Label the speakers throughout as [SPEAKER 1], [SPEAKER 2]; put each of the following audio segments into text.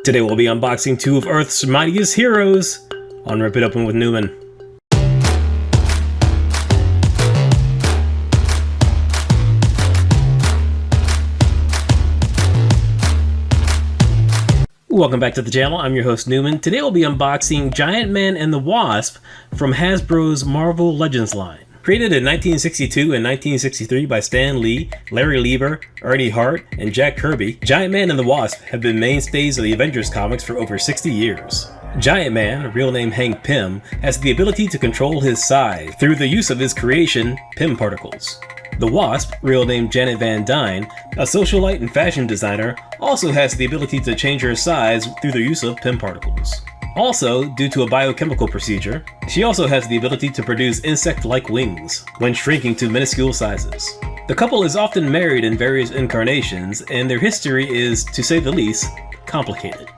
[SPEAKER 1] Today we'll be unboxing two of Earth's mightiest heroes on Rip It Open with Newman. Welcome back to the channel, I'm your host Newman. Today we'll be unboxing Giant Man and the Wasp from Hasbro's Marvel Legends line. Created in 1962 and 1963 by Stan Lee, Larry Lieber, Ernie Hart, and Jack Kirby, Giant Man and the Wasp have been mainstays of the Avengers comics for over 60 years. Giant Man, real name Hank Pym, has the ability to control his size through the use of his creation, Pym particles. The Wasp, real name Janet Van Dyne, a socialite and fashion designer, also has the ability to change her size through the use of Pym particles. Also, due to a biochemical procedure, she also has the ability to produce insect-like wings when shrinking to minuscule sizes. The couple is often married in various incarnations, and their history is, to say the least, complicated.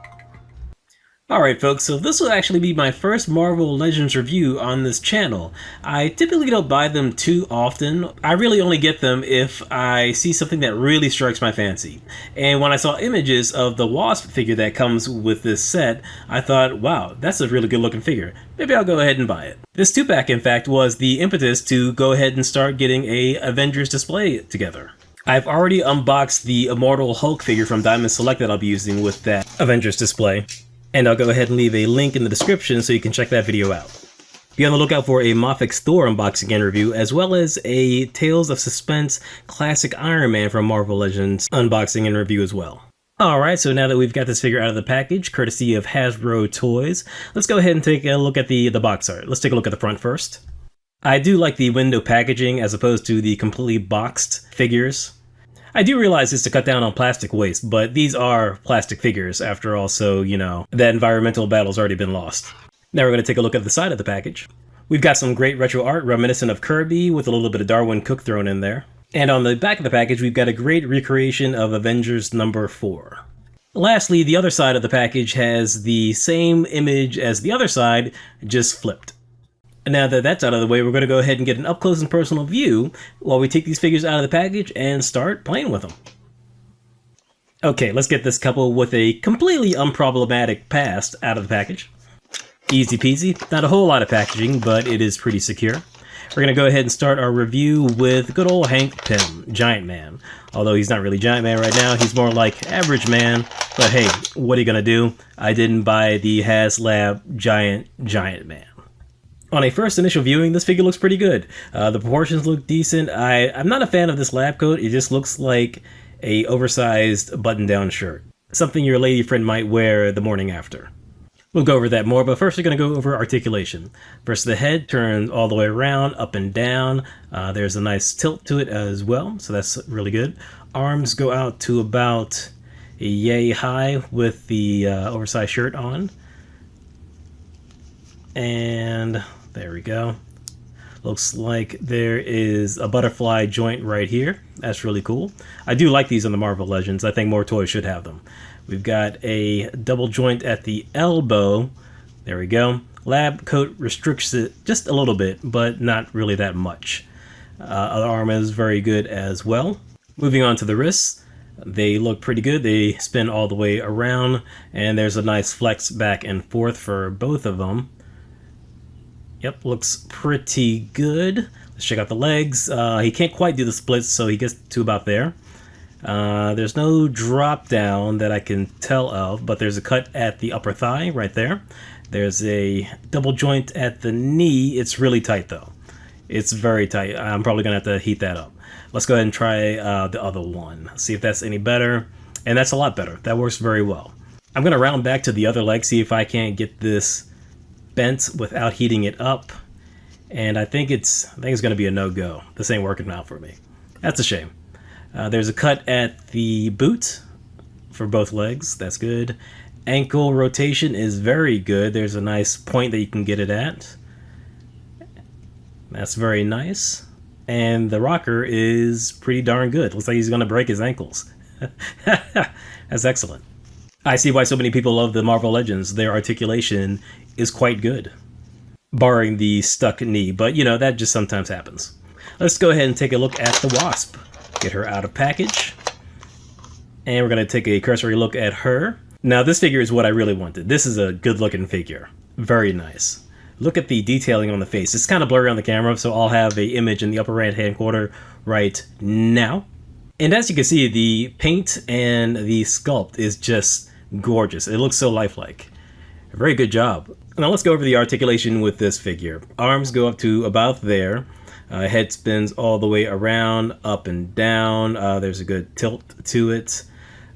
[SPEAKER 1] Alright folks, so this will actually be my first Marvel Legends review on this channel. I typically don't buy them too often. I really only get them if I see something that really strikes my fancy. And when I saw images of the Wasp figure that comes with this set, I thought, wow, that's a really good looking figure. Maybe I'll go ahead and buy it. This 2-pack, in fact, was the impetus to go ahead and start getting a Avengers display together. I've already unboxed the Immortal Hulk figure from Diamond Select that I'll be using with that Avengers display. And I'll go ahead and leave a link in the description so you can check that video out. Be on the lookout for a Moffick's Thor unboxing and review, as well as a Tales of Suspense Classic Iron Man from Marvel Legends unboxing and review as well. Alright, so now that we've got this figure out of the package, courtesy of Hasbro Toys, let's go ahead and take a look at the box art. Let's take a look at the front first. I do like the window packaging as opposed to the completely boxed figures. I do realize it's to cut down on plastic waste, but these are plastic figures after all, so, you know, that environmental battle's already been lost. Now we're going to take a look at the side of the package. We've got some great retro art reminiscent of Kirby with a little bit of Darwin Cook thrown in there. And on the back of the package, we've got a great recreation of Avengers number 4. Lastly, the other side of the package has the same image as the other side, just flipped. Now that that's out of the way, we're going to go ahead and get an up-close and personal view while we take these figures out of the package and start playing with them. Okay, let's get this couple with a completely unproblematic past out of the package. Easy peasy, not a whole lot of packaging, but it is pretty secure. We're going to go ahead and start our review with good old Hank Pym, Giant Man. Although he's not really Giant Man right now, he's more like Average Man. But hey, what are you going to do? I didn't buy the HasLab Giant Man. On a first initial viewing, this figure looks pretty good. The proportions look decent. I'm not a fan of this lab coat. It just looks like a oversized button-down shirt. Something your lady friend might wear the morning after. We'll go over that more, but first we're going to go over articulation. First, the head turns all the way around, up and down. There's a nice tilt to it as well, so that's really good. Arms go out to about yay high with the oversized shirt on. And there we go. Looks like there is a butterfly joint right here. That's really cool. I do like these on the Marvel Legends. I think more toys should have them. We've got a double joint at the elbow. There we go. Lab coat restricts it just a little bit, but not really that much. Other arm is very good as well. Moving on to the wrists. They look pretty good. They spin all the way around, and there's a nice flex back and forth for both of them. Yep, looks pretty good. Let's check out the legs. He can't quite do the splits, so he gets to about there. There's no drop down that I can tell of, but there's a cut at the upper thigh right there. There's a double joint at the knee. It's really tight though. It's very tight. I'm probably gonna have to heat that up. Let's go ahead and try the other one. See if that's any better. And that's a lot better. That works very well. I'm gonna round back to the other leg, see if I can't get this bent without heating it up, and I think it's going to be a no-go. This ain't working out for me. That's a shame. There's a cut at the boot for both legs. That's good. Ankle rotation is very good. There's a nice point that you can get it at. That's very nice. And the rocker is pretty darn good. Looks like he's going to break his ankles. That's excellent. I see why so many people love the Marvel Legends. Their articulation is quite good, barring the stuck knee, but you know, that just sometimes happens. Let's go ahead and take a look at the Wasp. Get her out of package. And we're going to take a cursory look at her. Now this figure is what I really wanted. This is a good looking figure. Very nice. Look at the detailing on the face. It's kind of blurry on the camera, so I'll have an image in the upper right hand corner right now. And as you can see, the paint and the sculpt is just gorgeous. It looks so lifelike. Very good job. Now let's go over the articulation with this figure. Arms go up to about there. Head spins all the way around, up and down. There's a good tilt to it.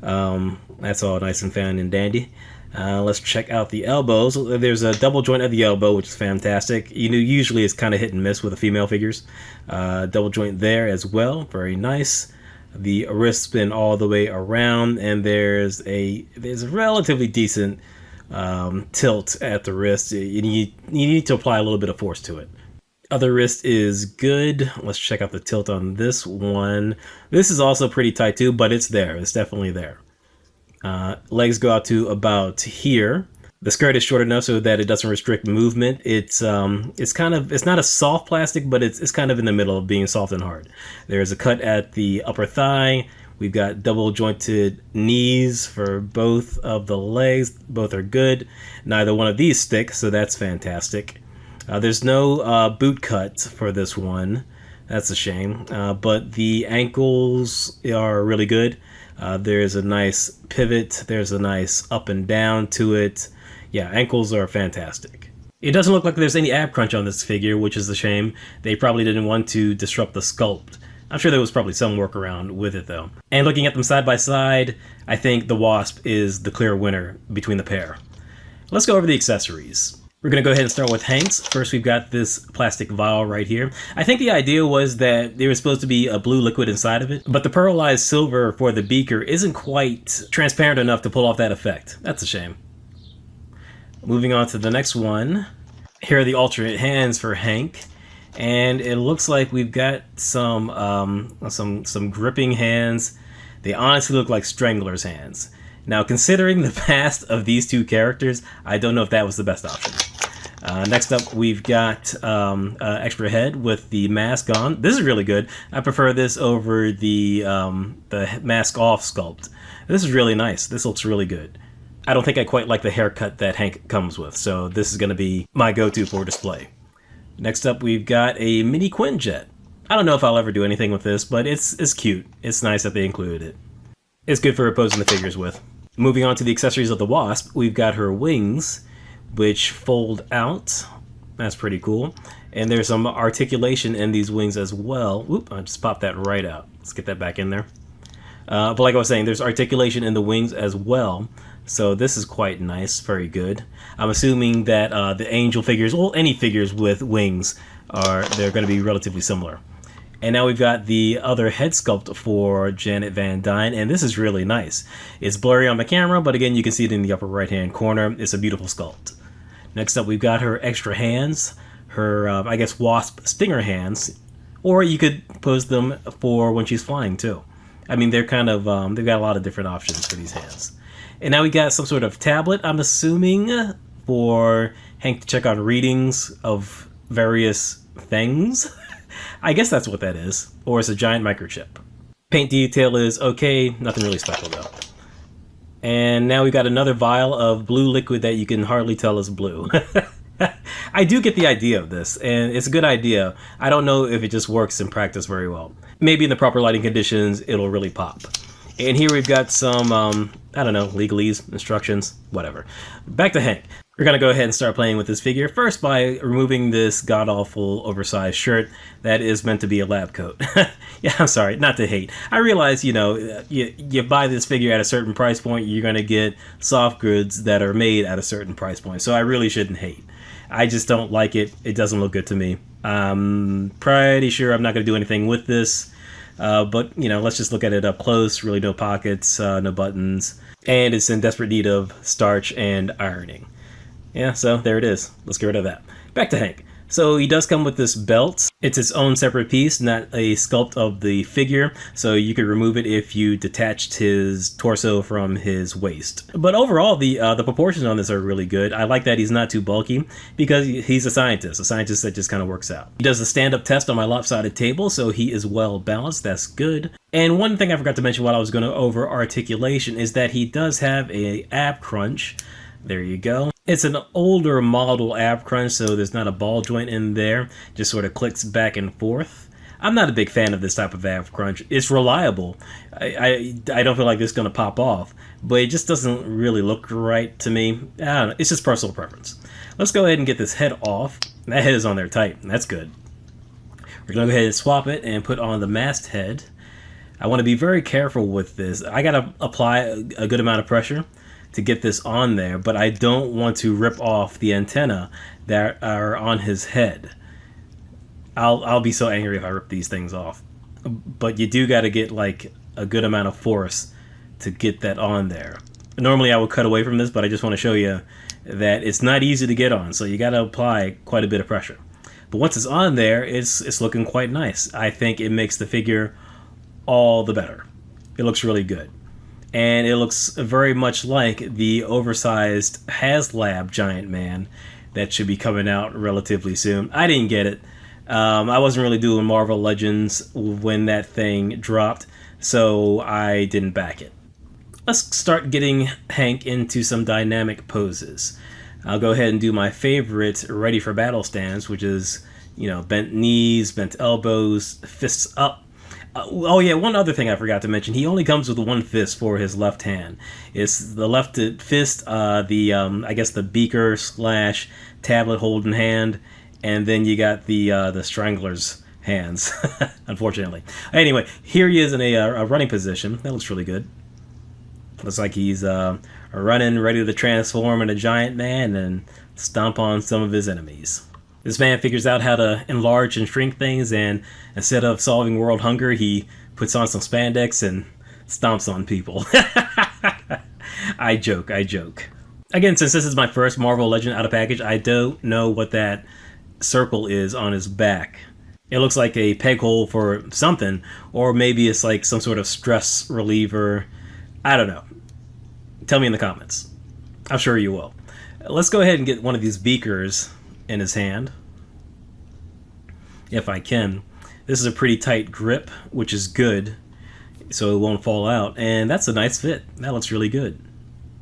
[SPEAKER 1] That's all nice and fine and dandy. Let's check out the elbows. There's a double joint at the elbow, which is fantastic. You know, usually it's kind of hit and miss with the female figures. Double joint there as well, very nice. The wrist spin all the way around, and there's a relatively decent tilt at the wrist. You need to apply a little bit of force to it. Other wrist is good. Let's check out the tilt on this one. This is also pretty tight too, but it's there. It's definitely there. Legs go out to about here. The skirt is short enough so that it doesn't restrict movement. It's not a soft plastic, but it's kind of in the middle of being soft and hard. There's a cut at the upper thigh. We've got double jointed knees for both of the legs. Both are good. Neither one of these stick, so that's fantastic. There's no boot cut for this one. That's a shame. But the ankles are really good. There's a nice pivot. There's a nice up and down to it. Yeah, ankles are fantastic. It doesn't look like there's any ab crunch on this figure, which is a shame. They probably didn't want to disrupt the sculpt. I'm sure there was probably some workaround with it though. And looking at them side by side, I think the Wasp is the clear winner between the pair. Let's go over the accessories. We're going to go ahead and start with Hank's. First, we've got this plastic vial right here. I think the idea was that there was supposed to be a blue liquid inside of it, but the pearlized silver for the beaker isn't quite transparent enough to pull off that effect. That's a shame. Moving on to the next one. Here are the alternate hands for Hank. And it looks like we've got some gripping hands. They honestly look like Strangler's hands. Now, considering the past of these two characters, I don't know if that was the best option. Next up, we've got extra head with the mask on. This is really good. I prefer this over the mask off sculpt. This is really nice. This looks really good. I don't think I quite like the haircut that Hank comes with, so this is going to be my go-to for display. Next up, we've got a mini Quinjet. I don't know if I'll ever do anything with this, but it's cute. It's nice that they included it. It's good for posing the figures with. Moving on to the accessories of the Wasp, we've got her wings, which fold out. That's pretty cool. And there's some articulation in these wings as well. Oop, I just popped that right out. Let's get that back in there. But like I was saying, there's articulation in the wings as well. So this is quite nice, very good. I'm assuming that the angel figures, well, any figures with wings, they're going to be relatively similar. And now we've got the other head sculpt for Janet Van Dyne, and this is really nice. It's blurry on the camera, but again, you can see it in the upper right-hand corner. It's a beautiful sculpt. Next up, we've got her extra hands, her, I guess, Wasp stinger hands, or you could pose them for when she's flying, too. I mean, they're kind of, they've got a lot of different options for these hands. And now we got some sort of tablet, I'm assuming, for Hank to check on readings of various things. I guess that's what that is. Or it's a giant microchip. Paint detail is okay, nothing really special though. And now we've got another vial of blue liquid that you can hardly tell is blue. I do get the idea of this, and it's a good idea. I don't know if it just works in practice very well. Maybe in the proper lighting conditions, it'll really pop. And here we've got some, I don't know, legalese, instructions, whatever. Back to Hank. We're going to go ahead and start playing with this figure. First by removing this god-awful oversized shirt that is meant to be a lab coat. Yeah, I'm sorry, not to hate. I realize, you know, you buy this figure at a certain price point, you're going to get soft goods that are made at a certain price point. So I really shouldn't hate. I just don't like it. It doesn't look good to me. I'm pretty sure I'm not going to do anything with this. But, you know, let's just look at it up close. Really no pockets, no buttons. And it's in desperate need of starch and ironing. Yeah, so there it is. Let's get rid of that. Back to Hank. So he does come with this belt. It's its own separate piece, not a sculpt of the figure, so you could remove it if you detached his torso from his waist. But overall, the proportions on this are really good. I like that he's not too bulky because he's a scientist that just kind of works out. He does a stand-up test on my lopsided table, so he is well balanced. That's good. And one thing I forgot to mention while I was going over articulation is that he does have a ab crunch. There you go. It's an older model ab crunch, so there's not a ball joint in there. Just sort of clicks back and forth. I'm not a big fan of this type of ab crunch. It's reliable. I don't feel like it's going to pop off, but it just doesn't really look right to me. I don't know. It's just personal preference. Let's go ahead and get this head off. That head is on there tight. That's good. We're going to go ahead and swap it and put on the mast head. I want to be very careful with this. I got to apply a good amount of pressure to get this on there, but I don't want to rip off the antenna that are on his head. I'll be so angry if I rip these things off. But you do got to get like a good amount of force to get that on there. Normally I would cut away from this, but I just want to show you that it's not easy to get on, so you got to apply quite a bit of pressure. But once it's on there, it's looking quite nice. I think it makes the figure all the better. It looks really good. And it looks very much like the oversized HasLab Giant Man that should be coming out relatively soon. I didn't get it. I wasn't really doing Marvel Legends when that thing dropped, so I didn't back it. Let's start getting Hank into some dynamic poses. I'll go ahead and do my favorite ready for battle stance, which is, you know, bent knees, bent elbows, fists up. Oh yeah, one other thing I forgot to mention. He only comes with one fist for his left hand. It's the left fist, I guess the beaker / tablet holding hand, and then you got the strangler's hands, unfortunately. Anyway, here he is in a running position. That looks really good. Looks like he's running, ready to transform into Giant Man and stomp on some of his enemies. This man figures out how to enlarge and shrink things, and instead of solving world hunger, he puts on some spandex and stomps on people. I joke. Again, since this is my first Marvel Legend out of package, I don't know what that circle is on his back. It looks like a peg hole for something, or maybe it's like some sort of stress reliever. I don't know. Tell me in the comments. I'm sure you will. Let's go ahead and get one of these beakers in his hand, if I can. This is a pretty tight grip, which is good, so it won't fall out, and that's a nice fit. That looks really good.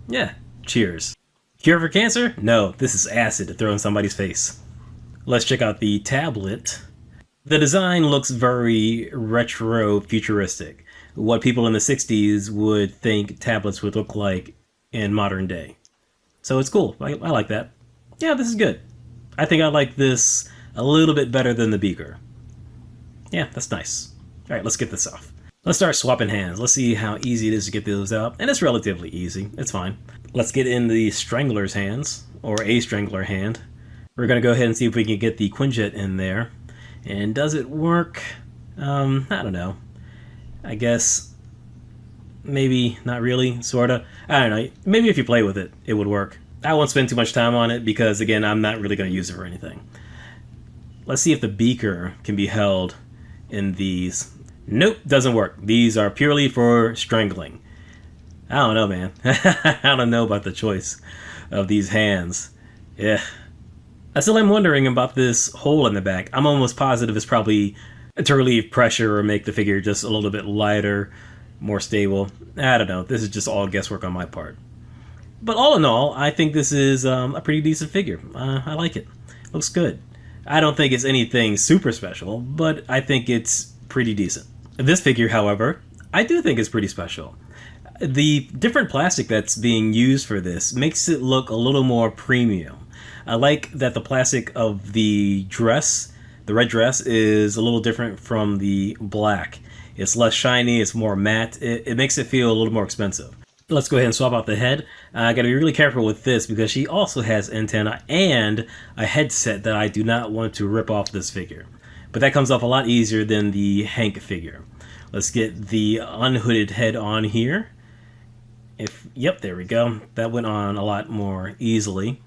[SPEAKER 1] Yeah, cheers. Cure for cancer? No, this is acid to throw in somebody's face. Let's check out the tablet. The design looks very retro futuristic, what people in the 60s would think tablets would look like in modern day. So it's cool. I like that. Yeah, this is good. I think I like this a little bit better than the beaker. Yeah, that's nice. Alright, let's get this off. Let's start swapping hands. Let's see how easy it is to get those out. And it's relatively easy. It's fine. Let's get in the strangler's hands, or a strangler hand. We're going to go ahead and see if we can get the Quinjet in there. And does it work? I don't know. I guess maybe not really, sorta. I don't know. Maybe if you play with it, it would work. I won't spend too much time on it because, again, I'm not really going to use it for anything. Let's see if the beaker can be held in these. Nope, doesn't work. These are purely for strangling. I don't know, man. I don't know about the choice of these hands. Yeah. I still am wondering about this hole in the back. I'm almost positive it's probably to relieve pressure or make the figure just a little bit lighter, more stable. I don't know. This is just all guesswork on my part. But all in all, I think this is a pretty decent figure. I like it. Looks good. I don't think it's anything super special, but I think it's pretty decent. This figure, however, I do think is pretty special. The different plastic that's being used for this makes it look a little more premium. I like that the plastic of the dress, the red dress, is a little different from the black. It's less shiny, it's more matte. It makes it feel a little more expensive. Let's go ahead and swap out the head. I gotta be really careful with this because she also has antenna and a headset that I do not want to rip off this figure. But that comes off a lot easier than the Hank figure. Let's get the unhooded head on here. Yep, there we go. That went on a lot more easily.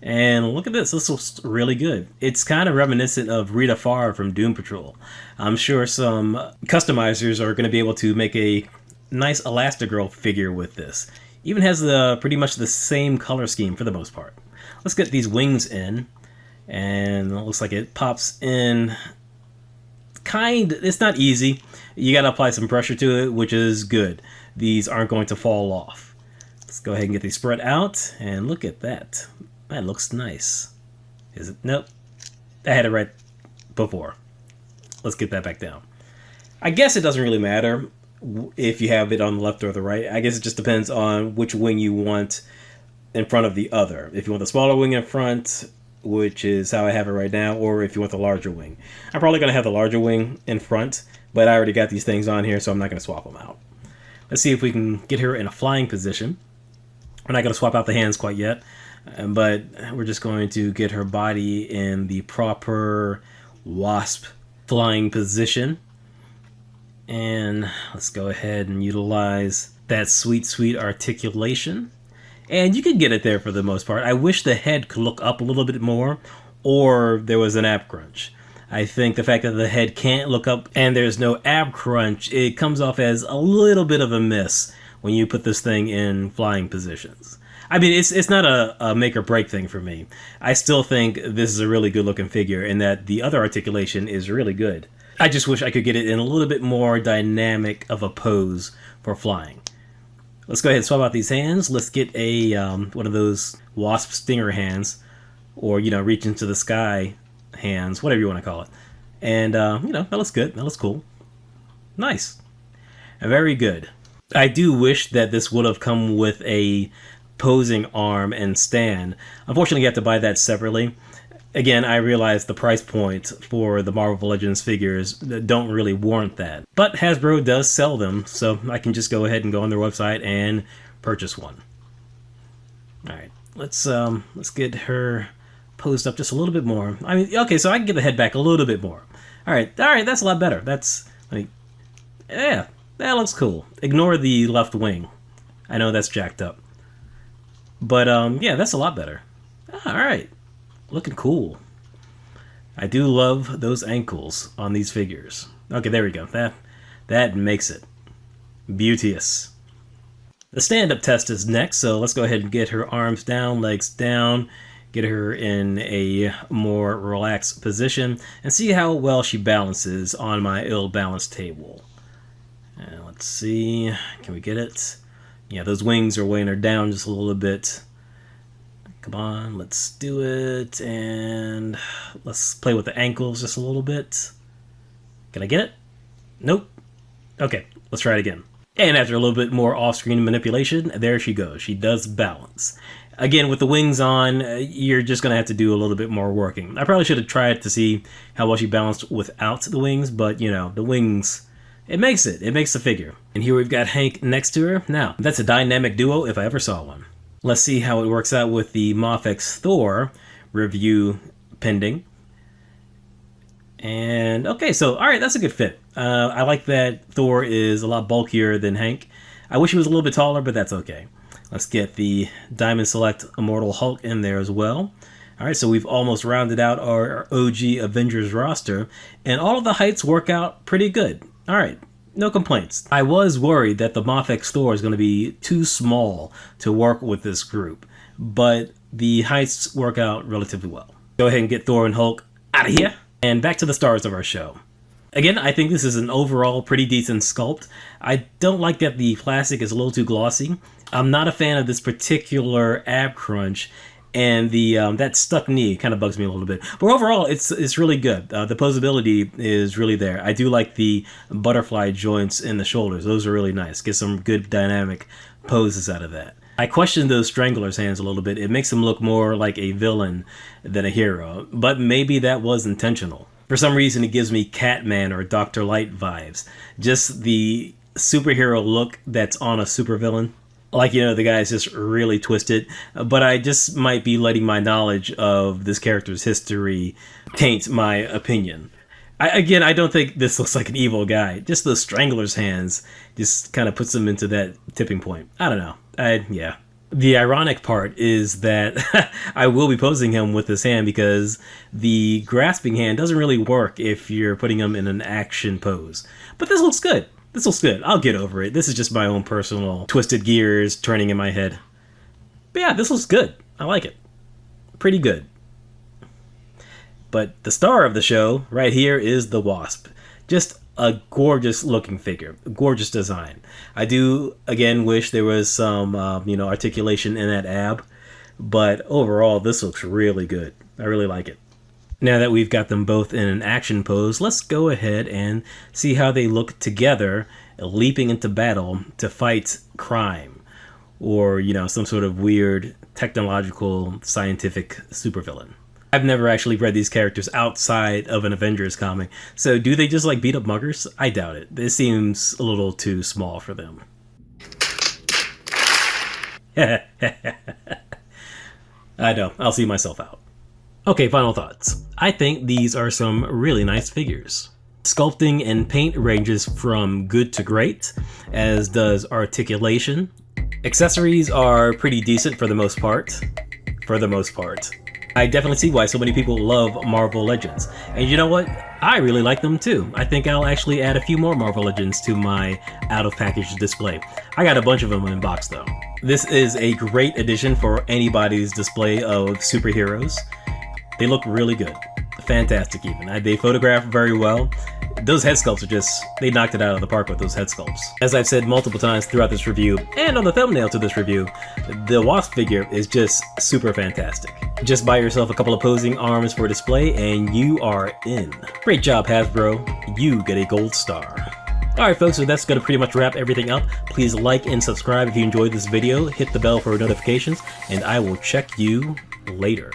[SPEAKER 1] And look at this. This looks really good. It's kind of reminiscent of Rita Farr from Doom Patrol. I'm sure some customizers are going to be able to make a nice Elastigirl figure with this. Even has pretty much the same color scheme for the most part. Let's get these wings in. And it looks like it pops in. It's not easy. You got to apply some pressure to it, which is good. These aren't going to fall off. Let's go ahead and get these spread out. And look at that. That looks nice. Is it? Nope. I had it right before. Let's get that back down. I guess it doesn't really matter if you have it on the left or the right. I guess it just depends on which wing you want in front of the other. If you want the smaller wing in front, which is how I have it right now, or if you want the larger wing. I'm probably going to have the larger wing in front, but I already got these things on here, so I'm not going to swap them out. Let's see if we can get her in a flying position. We're not going to swap out the hands quite yet. But we're just going to get her body in the proper wasp flying position. And let's go ahead and utilize that sweet articulation. And you can get it there for the most part. I wish the head could look up a little bit more, or there was an ab crunch. I think the fact that the head can't look up and there's no ab crunch, it comes off as a little bit of a miss when you put this thing in flying positions. I mean, it's not a make or break thing for me. I still think this is a really good looking figure and that the other articulation is really good. I just wish I could get it in a little bit more dynamic of a pose for flying. Let's go ahead and swap out these hands. Let's get a one of those wasp stinger hands, or, you know, reach into the sky hands, whatever you want to call it. And, you know, that looks good. That looks cool. Nice. Very good. I do wish that this would have come with a posing arm and stand. Unfortunately, you have to buy that separately. Again, I realize the price point for the Marvel Legends figures don't really warrant that. But Hasbro does sell them, so I can just go ahead and go on their website and purchase one. Alright, let's get her posed up just a little bit more. I mean, okay, so I can get the head back a little bit more. Alright, that's a lot better. Yeah, that looks cool. Ignore the left wing. I know that's jacked up. But, yeah, that's a lot better. Alright. Looking cool. I do love those ankles on these figures. Okay, there we go. That makes it beauteous. The stand-up test is next, so let's go ahead and get her arms down, legs down, get her in a more relaxed position, and see how well she balances on my ill-balanced table. And let's see. Can we get it? Yeah, those wings are weighing her down just a little bit. Come on, let's do it. And let's play with the ankles just a little bit. Can I get it? Nope. Okay, let's try it again. And after a little bit more off-screen manipulation, there she goes. She does balance. Again, with the wings on, you're just going to have to do a little bit more working. I probably should have tried to see how well she balanced without the wings, but, you know, the wings... It makes the figure. And here we've got Hank next to her. Now, that's a dynamic duo if I ever saw one. Let's see how it works out with the Mafex Thor review pending. And, okay, so, alright, that's a good fit. I like that Thor is a lot bulkier than Hank. I wish he was a little bit taller, but that's okay. Let's get the Diamond Select Immortal Hulk in there as well. Alright, so we've almost rounded out our OG Avengers roster, and all of the heights work out pretty good. Alright, no complaints. I was worried that the Mafex Thor is going to be too small to work with this group, but the heights work out relatively well. Go ahead and get Thor and Hulk out of here, and back to the stars of our show. Again, I think this is an overall pretty decent sculpt. I don't like that the plastic is a little too glossy. I'm not a fan of this particular ab crunch, and the that stuck knee kind of bugs me a little bit. But overall, it's really good. The posability is really there. I do like the butterfly joints in the shoulders. Those are really nice. Get some good dynamic poses out of that. I question those Strangler's hands a little bit. It makes him look more like a villain than a hero. But maybe that was intentional. For some reason, it gives me Catman or Dr. Light vibes. Just the superhero look that's on a supervillain. Like, you know, the guy's just really twisted, but I just might be letting my knowledge of this character's history taint my opinion. I don't think this looks like an evil guy. Just the Strangler's hands just kind of puts him into that tipping point. I don't know. Yeah. The ironic part is that I will be posing him with this hand because the grasping hand doesn't really work if you're putting him in an action pose. But this looks good. This looks good. I'll get over it. This is just my own personal twisted gears turning in my head. But yeah, this looks good. I like it. Pretty good. But the star of the show right here is the Wasp. Just a gorgeous looking figure, gorgeous design. I do again wish there was some articulation in that ab, but overall this looks really good. I really like it. Now that we've got them both in an action pose, let's go ahead and see how they look together, leaping into battle to fight crime, or some sort of weird technological scientific supervillain. I've never actually read these characters outside of an Avengers comic, so do they just like beat up muggers? I doubt it. This seems a little too small for them. I know, I'll see myself out. Okay, final thoughts. I think these are some really nice figures. Sculpting and paint ranges from good to great, as does articulation. Accessories are pretty decent for the most part. I definitely see why so many people love Marvel Legends. And you know what? I really like them too. I think I'll actually add a few more Marvel Legends to my out-of-package display. I got a bunch of them in box though. This is a great addition for anybody's display of superheroes. They look really good. Fantastic even. They photograph very well. Those head sculpts are just, they knocked it out of the park with those head sculpts. As I've said multiple times throughout this review, and on the thumbnail to this review, the Wasp figure is just super fantastic. Just buy yourself a couple of posing arms for display and you are in. Great job, Hasbro. You get a gold star. Alright folks, so that's going to pretty much wrap everything up. Please like and subscribe if you enjoyed this video, hit the bell for notifications, and I will check you later.